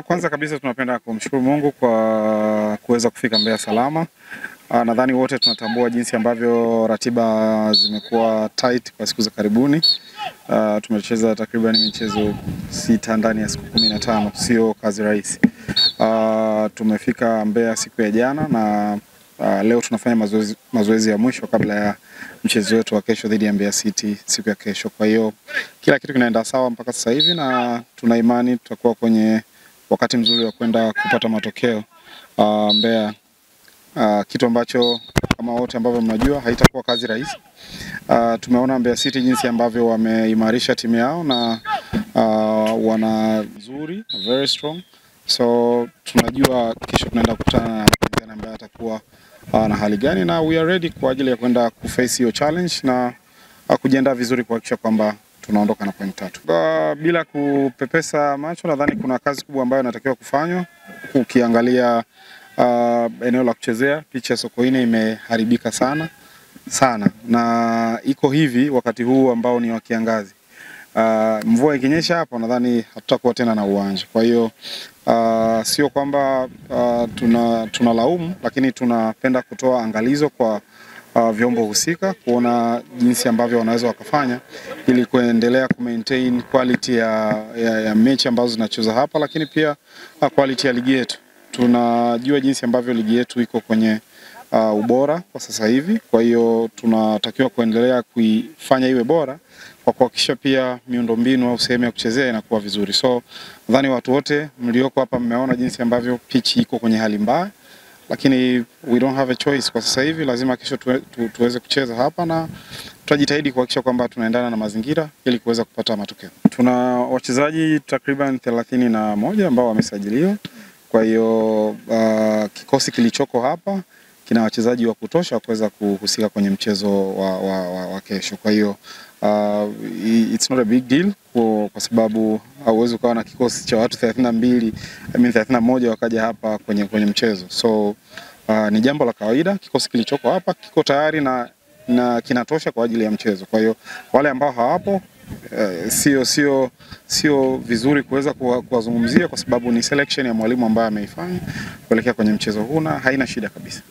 Kwanza kabisa tunapenda kumshukuru Mungu kwa kuweza kufika Mbeya salama. Nadhani wote tunatambua jinsi ambavyo ratiba zimekuwa tight kwa siku za karibuni. Tumecheza takriban michezo 6 ndani ya siku 15, sio kazi rahisi. Tumefika Mbeya siku ya jana na leo tunafanya mazoezi ya mwisho kabla ya mchezo wetu wa kesho dhidi ya Mbeya City siku ya kesho. Kwa hiyo kila kitu kinaenda sawa mpaka sasa hivi na tuna imani tutakuwa kwenye wakati mzuri wa kwenda kupata matokeo Mbeya, kitu ambacho kama wote ambavyo mnajua haitakuwa kazi rahisi. Tumeona Mbeya City jinsi ambavyo wameimarisha timu yao na wana nzuri, very strong. So tunajua kesho tunaenda kukutana na Mbeya atakuwa na hali gani, na we are ready kwa ajili ya kwenda kuface hiyo challenge na kujiandaa vizuri kuhakikisha kwamba tunaondoka na point 3. Bila kupepesa macho, nadhani kuna kazi kubwa ambayo inatakiwa kufanywa. Ukiangalia eneo la kuchezea, pitch ya Sokoine imeharibika sana na iko hivi wakati huu ambao ni wa kiangazi. Mvua ikinyesha hapo nadhani hatutakuwa tena na uwanja. Kwa hiyo sio kwamba tunalaumu, lakini tunapenda kutoa angalizo kwa vyombo husika kuona jinsi ambavyo wanaweza wakafanya ili kuendelea maintain quality ya mechi ambazo zinachezwa hapa, lakini pia quality ya ligi yetu. Tunajua jinsi ambavyo ligi yetu iko kwenye ubora kwa sasa hivi, kwa hiyo tunatakiwa kuendelea kuifanya iwe bora kwa kuhakikisha pia miundombinu au sehemu ya kuchezea inakuwa vizuri. So nadhani watu wote mlioko hapa mmeona jinsi ambavyo pitch iko kwenye hali mbaya, lakini we don't have a choice kwa sasa hivi. Lazima kesho tuweze kucheza hapa na tutajitahidi kuhakikisha kwamba tunaendana na mazingira ili kuweza kupata matokeo. Tuna wachezaji takriban 31 ambao wamesajiliwa. Kwa hiyo kikosi kilichoko hapa kina wachezaji wa kutosha kuweza kuhusika kwenye mchezo wa kesho. Kwa hiyo it's not a big deal kwa sababu hauwezi ukawa na kikosi cha watu 31 wakaja hapa kwenye mchezo. So ni jambo la kawaida. Kikosi kilichoko hapa kiko tayari na kinatosha kwa ajili ya mchezo. Kwa hiyo wale ambao hawapo sio vizuri kuweza kuwazungumzia kwa sababu ni selection ya mwalimu ambaye ameifanya kuelekea kwenye mchezo huu na haina shida kabisa.